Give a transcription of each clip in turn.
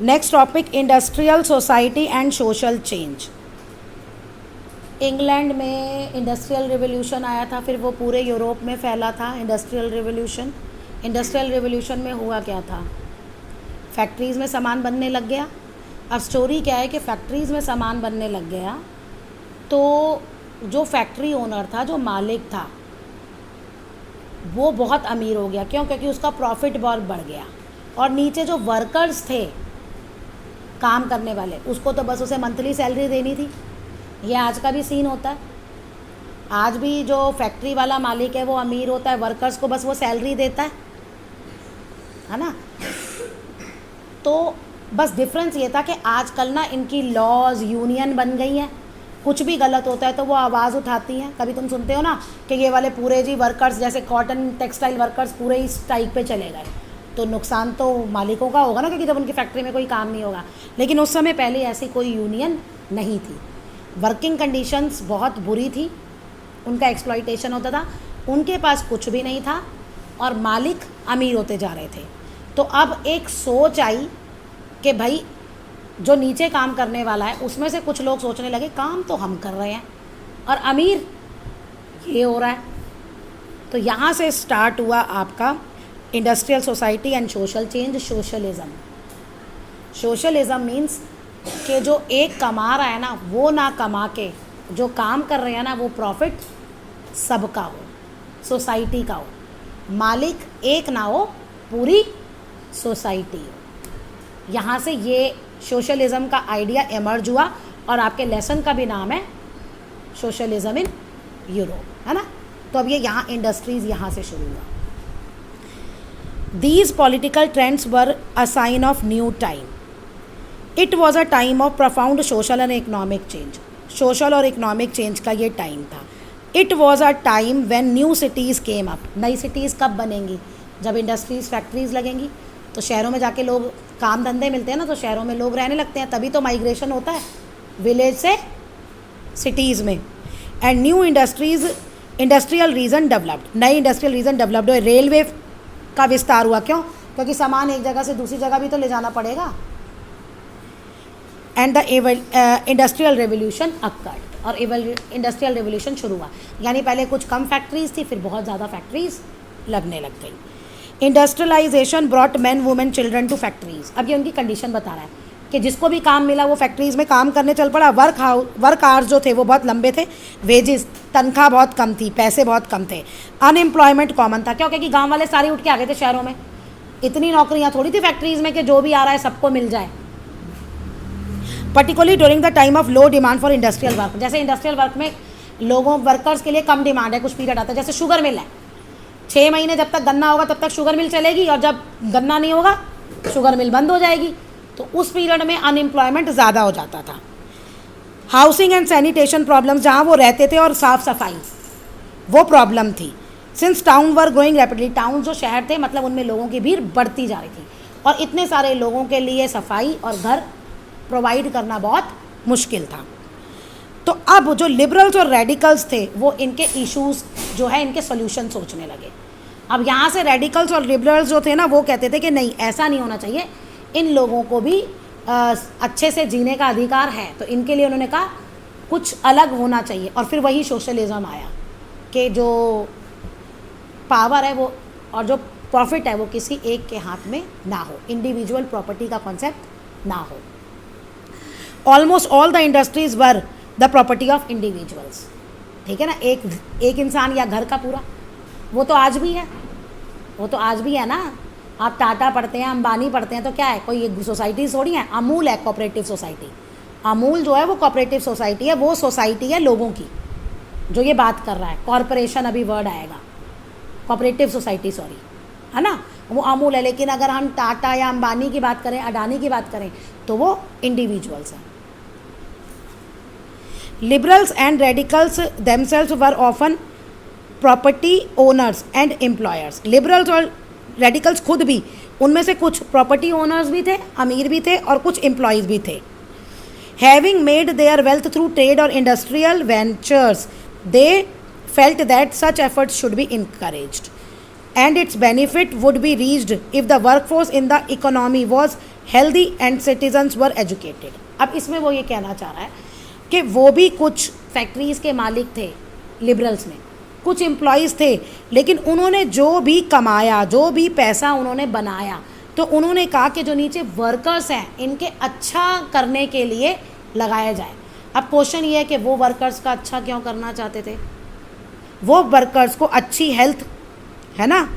Next topic, industrial society and social change. England में industrial revolution आया था, फिर वो पूरे यूरोप में फैला था इंडस्ट्रियल रिवॉल्यूशन। इंडस्ट्रियल रिवॉल्यूशन में हुआ क्या था, फैक्ट्रीज़ में सामान बनने लग गया। अब स्टोरी क्या है कि फैक्ट्रीज़ में सामान बनने लग गया तो जो फैक्ट्री ओनर था, जो मालिक था, वो बहुत अमीर हो गया। क्यों? क्योंकि उसका प्रॉफिट बहुत बढ़ गया। और नीचे जो वर्कर्स थे, काम करने वाले, उसको तो बस उसे मंथली सैलरी देनी थी। ये आज का भी सीन होता है। आज भी जो फैक्ट्री वाला मालिक है वो अमीर होता है, वर्कर्स को बस वो सैलरी देता है ना। तो बस डिफरेंस ये था कि आजकल ना इनकी लॉज, यूनियन बन गई हैं। कुछ भी गलत होता है तो वो आवाज़ उठाती हैं। कभी तुम सुनते हो ना कि ये वाले पूरे जी वर्कर्स, जैसे कॉटन टेक्सटाइल वर्कर्स पूरे ही स्ट्राइक पे चले गए, तो नुकसान तो मालिकों का होगा ना, क्योंकि जब उनकी फैक्ट्री में कोई काम नहीं होगा। लेकिन उस समय पहले ऐसी कोई यूनियन नहीं थी। वर्किंग कंडीशंस बहुत बुरी थी, उनका एक्सप्लॉइटेशन होता था, उनके पास कुछ भी नहीं था और मालिक अमीर होते जा रहे थे। तो अब एक सोच आई कि भाई जो नीचे काम करने वाला है उसमें से कुछ लोग सोचने लगे काम तो हम कर रहे हैं और अमीर ये हो रहा है। तो यहाँ से स्टार्ट हुआ आपका industrial society and social change, socialism. Socialism means कि जो एक कमा रहा है ना, वो ना कमा के जो काम कर रहे हैं ना, वो प्रॉफिट सबका हो, सोसाइटी का हो। मालिक एक ना हो, पूरी सोसाइटी हो। यहाँ से ये सोशलिज्म का आइडिया एमर्ज हुआ और आपके लेसन का भी नाम है सोशलिज्म इन यूरोप, है ना। तो अब ये यहाँ इंडस्ट्रीज़ यहाँ से शुरू हुआ। These political trends were a sign of new time. It was a time of profound social and economic change. Social और economic change का ये टाइम था। It was a time when new cities came up. नई cities कब बनेंगी? जब industries, factories लगेंगी, तो शहरों में जाके लोग काम धंधे मिलते हैं ना, तो शहरों में लोग रहने लगते हैं, तभी तो माइग्रेशन होता है विलेज से सिटीज़ में। And new industrial region developed, नई इंडस्ट्रियल रीजन डेवलप्ड हुए। रेलवे का विस्तार हुआ। क्यों? क्योंकि सामान एक जगह से दूसरी जगह भी तो ले जाना पड़ेगा। And the industrial revolution occurred, और इंडस्ट्रियल रेवोल्यूशन शुरू हुआ। यानी पहले कुछ कम फैक्ट्रीज थी, फिर बहुत ज़्यादा फैक्ट्रीज लगने लग गई। Industrialisation brought man, women, children to factories. अब ये उनकी कंडीशन बता रहा है कि जिसको भी काम मिला वो फैक्ट्रीज़ में काम करने चल पड़ा। वर्क आवर्स जो थे वो बहुत लंबे थे, वेजेस, तनख्वाह बहुत कम थी, पैसे बहुत कम थे, अनएम्प्लॉयमेंट कॉमन था। क्यों? क्योंकि गांव वाले सारे उठ के आ गए थे शहरों में। इतनी नौकरियां थोड़ी थी फैक्ट्रीज़ में कि जो भी आ रहा है सबको मिल जाए। Particularly during the time of low demand for industrial work. जैसे इंडस्ट्रियल वर्क में वर्कर्स के लिए कम डिमांड है, कुछ पीरियड आता है। जैसे शुगर मिल है, 6 महीने जब तक गन्ना होगा तब तक शुगर मिल चलेगी, और जब गन्ना नहीं होगा शुगर मिल बंद हो जाएगी। तो उस पीरियड में अनएम्प्लॉयमेंट ज़्यादा हो जाता था। हाउसिंग एंड सैनिटेशन प्रॉब्लम्स, जहाँ वो रहते थे, और साफ़ सफाई, वो प्रॉब्लम थी। Since town were growing rapidly, town जो शहर थे मतलब उनमें लोगों की भीड़ बढ़ती जा रही थी, और इतने सारे लोगों के लिए सफाई और घर प्रोवाइड करना बहुत मुश्किल था। तो अब जो लिबरल्स और रेडिकल्स थे वो इनके इश्यूज़ जो है, इनके सोल्यूशन सोचने लगे। अब यहाँ से रेडिकल्स और लिबरल्स जो थे ना, वो कहते थे कि नहीं, ऐसा नहीं होना चाहिए, इन लोगों को भी अच्छे से जीने का अधिकार है। तो इनके लिए उन्होंने कहा कुछ अलग होना चाहिए, और फिर वही सोशलिज्म आया कि जो पावर है वो और जो प्रॉफिट है वो किसी एक के हाथ में ना हो, इंडिविजुअल प्रॉपर्टी का कॉन्सेप्ट ना हो। Almost all the industries were the property of individuals. ठीक है ना, एक इंसान या घर का पूरा, वो तो आज भी है, वो तो आज भी है ना। आप टाटा पढ़ते हैं, अंबानी पढ़ते हैं, तो क्या है, कोई एक सोसाइटी थोड़ी है। अमूल है कोऑपरेटिव सोसाइटी। अमूल जो है वो कोऑपरेटिव सोसाइटी है, वो सोसाइटी है लोगों की, जो ये बात कर रहा है। कॉरपोरेशन अभी वर्ड आएगा, कोऑपरेटिव सोसाइटी, सॉरी, है ना, वो अमूल है। लेकिन अगर हम टाटा या अंबानी की बात करें, अडानी की बात करें, तो वो इंडिविजुअल्स हैं। Liberals and radicals themselves were often property owners and employers. Liberals और रेडिकल्स खुद भी, उनमें से कुछ प्रॉपर्टी ओनर्स भी थे, अमीर भी थे, और कुछ एम्प्लॉयज़ भी थे। Having made their wealth through trade और industrial ventures, they felt that such efforts should be encouraged. And its benefit would be reached if the workforce in the economy was healthy and citizens were educated. अब इसमें वो ये कहना चाह रहा है कि वो भी कुछ फैक्ट्रीज़ के मालिक थे लिबरल्स में, कुछ एम्प्लॉयज़ थे, लेकिन उन्होंने जो भी कमाया, जो भी पैसा उन्होंने बनाया, तो उन्होंने कहा कि जो नीचे वर्कर्स हैं इनके अच्छा करने के लिए लगाया जाए। अब क्वेश्चन ये है कि वो वर्कर्स का अच्छा क्यों करना चाहते थे? वो वर्कर्स को अच्छी हेल्थ, है ना,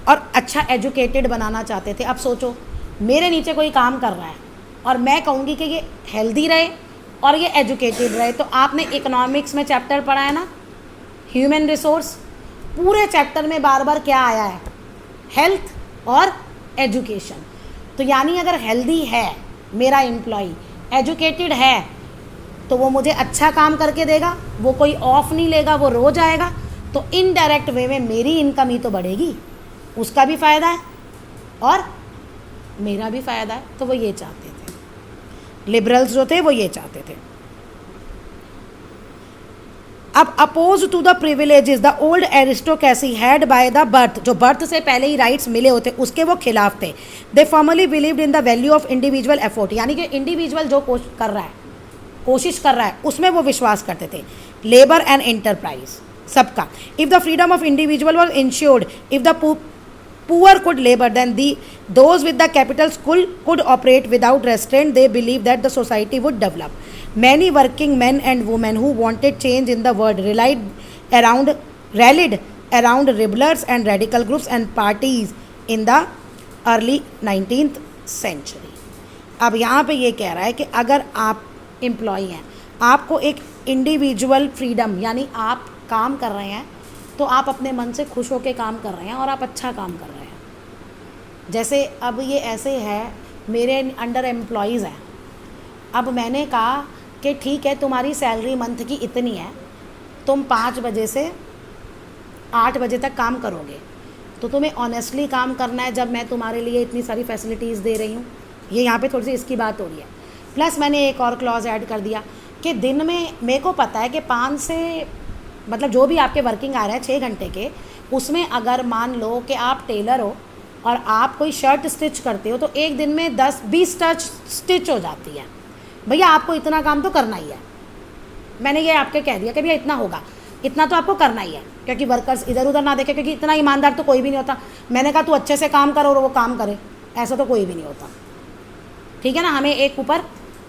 और अच्छा एजुकेटेड बनाना चाहते थे। अब सोचो, मेरे नीचे कोई काम कर रहा है और मैं कहूँगी कि ये हेल्दी रहे और ये एजुकेटेड रहे। तो आपने इकोनॉमिक्स में चैप्टर पढ़ा है ना, ह्यूमन रिसोर्स, पूरे चैप्टर में बार बार क्या आया है? हेल्थ और एजुकेशन। तो यानी अगर हेल्दी है मेरा एम्प्लॉय, एजुकेटेड है, तो वो मुझे अच्छा काम करके देगा, वो कोई ऑफ नहीं लेगा, वो रोज आएगा, तो इनडायरेक्ट वे में मेरी इनकम ही तो बढ़ेगी, उसका भी फ़ायदा है और मेरा भी फ़ायदा है। तो वो ये चाहते थे, लिबरल्स जो थे वो ये चाहते थे। अब opposed to the privileges the old aristocracy had by the birth, जो बर्थ से पहले ही राइट्स मिले होते उसके वो खिलाफ थे। They formally believed in the value of individual effort, यानी कि इंडिविजुअल जो कोशिश कर रहा है उसमें वो विश्वास करते थे। लेबर एंड एंटरप्राइज सबका, if the freedom of individual was insured, if the poor could labor, then those with the capitals could operate without restraint. They believed that the society would develop. Many working men and women who wanted change in the world rallied around rebels and radical groups and parties in the early 19th century. अब यहाँ पे ये कह रहा है कि अगर आप एम्प्लॉय हैं, आपको एक इंडिविजुअल फ्रीडम, यानी आप काम कर रहे हैं तो आप अपने मन से खुश होकर काम कर रहे हैं और आप अच्छा काम कर रहे हैं। जैसे अब ये ऐसे है, मेरे अंडर एम्प्लॉयज़ हैं, अब मैंने कहा कि ठीक है तुम्हारी सैलरी मंथ की इतनी है, तुम 5 बजे से 8 बजे तक काम करोगे, तो तुम्हें ऑनेस्टली काम करना है जब मैं तुम्हारे लिए इतनी सारी फैसिलिटीज़ दे रही हूँ। ये यहाँ पे थोड़ी सी इसकी बात हो रही है। प्लस मैंने एक और क्लॉज ऐड कर दिया कि दिन में मेरे को पता है कि 5 से मतलब जो भी आपके वर्किंग आ रहे हैं 6 घंटे के, उसमें अगर मान लो कि आप टेलर हो और आप कोई शर्ट स्टिच करते हो तो एक दिन में 10-20 टच स्टिच हो जाती है। भैया आपको इतना काम तो करना ही है, मैंने ये आपके कह दिया कि भैया इतना होगा, इतना तो आपको करना ही है, क्योंकि वर्कर्स इधर उधर ना देखे, क्योंकि इतना ईमानदार तो कोई भी नहीं होता। मैंने कहा तू अच्छे से काम करो और वो काम करे, ऐसा तो कोई भी नहीं होता, ठीक है ना। हमें एक ऊपर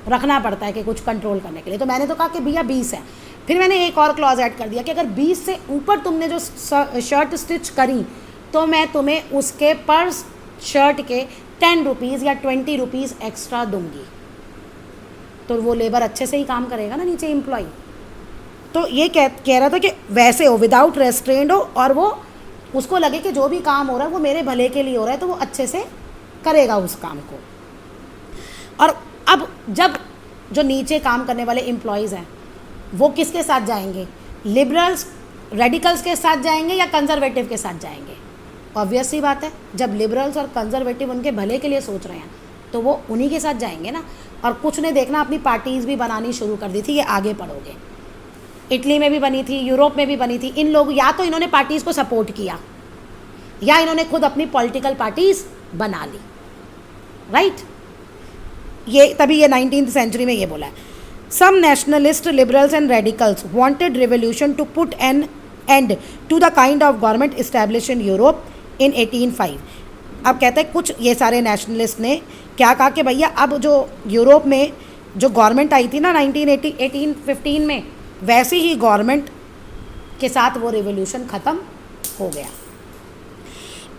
रखना पड़ता है कि कुछ कंट्रोल करने के लिए। तो मैंने तो कहा कि भैया 20 है। फिर मैंने एक और क्लॉज ऐड कर दिया कि अगर 20 से ऊपर तुमने जो शर्ट स्टिच करी तो मैं तुम्हें उसके पर शर्ट के 10 रुपीज़ या 20 रुपीज़ एक्स्ट्रा दूंगी। तो वो लेबर अच्छे से ही काम करेगा ना, नीचे एम्प्लॉय। तो ये कह रहा था कि वैसे हो, विदाउट रेस्ट्रेंड हो, और वो उसको लगे कि जो भी काम हो रहा है वो मेरे भले के लिए हो रहा है, तो वो अच्छे से करेगा उस काम को। और अब जब जो नीचे काम करने वाले एम्प्लॉयज़ हैं वो किसके साथ जाएंगे? लिबरल्स, रेडिकल्स के साथ जाएंगे या कंजर्वेटिव के साथ जाएंगे? ऑब्वियस सी बात है, जब लिबरल्स और कंजर्वेटिव उनके भले के लिए सोच रहे हैं तो वो उन्हीं के साथ जाएंगे ना। और कुछ ने देखना अपनी पार्टीज़ भी बनानी शुरू कर दी थी, ये आगे पढ़ोगे। इटली में भी बनी थी, यूरोप में भी बनी थी। इन लोग या तो इन्होंने पार्टीज़ को सपोर्ट किया या इन्होंने खुद अपनी पॉलिटिकल पार्टीज़ बना ली, राइट। ये तभी ये 19th सेंचुरी में ये बोला है। Some nationalist liberals and radicals wanted revolution to put an end to the kind of government established in Europe in 1805. अब कहते हैं कुछ ये सारे नेशनलिस्ट ने क्या कहा कि भैया अब जो यूरोप में जो गवर्नमेंट आई थी ना 1815 में, वैसी ही गवर्नमेंट के साथ वो रिवोल्यूशन ख़त्म हो गया।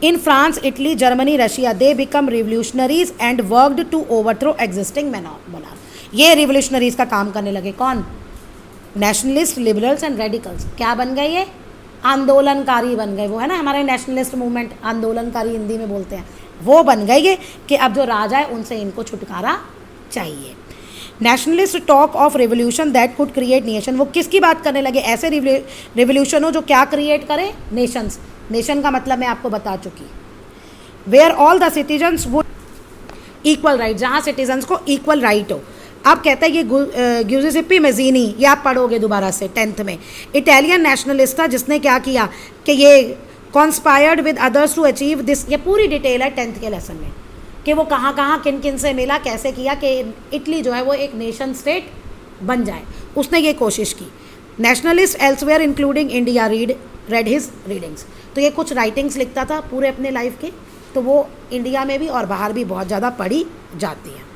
In France, Italy, Germany, Russia, they become revolutionaries and worked to overthrow existing monarch. ये रिवोल्यूशनरीज का काम करने लगे। कौन? Nationalist, liberals and radicals. क्या बन गए ये? आंदोलनकारी बन गए। वो है ना हमारे नेशनलिस्ट मूवमेंट, आंदोलनकारी हिंदी में बोलते हैं, वो बन गए ये कि अब जो राजा है उनसे इनको छुटकारा चाहिए। Nationalist talk of revolution that could create nation. वो किसकी बात करने लगे? ऐसे रिवोल्यूशन हो जो क्या क्रिएट करे? नेशंस। नेशन का मतलब मैं आपको बता चुकी। Where all the citizens would equal right, जहाँ सिटीजन्स को इक्वल राइट हो। अब कहता है ये ग्यूजिसिप्पी मेज़ीनी, ये आप पढ़ोगे दोबारा से 10th में। इटालियन नेशनलिस्ट था जिसने क्या किया कि ये conspired with others to achieve this, ये पूरी डिटेल है 10th के लेसन में कि वो कहाँ कहाँ किन किन से मिला, कैसे किया कि इटली जो है वो एक नेशन स्टेट बन जाए, उसने ये कोशिश की। Nationalist elsewhere including India read his readings, तो ये कुछ राइटिंग्स लिखता था पूरे अपने लाइफ के, तो वो इंडिया में भी और बाहर भी बहुत ज़्यादा पढ़ी जाती है।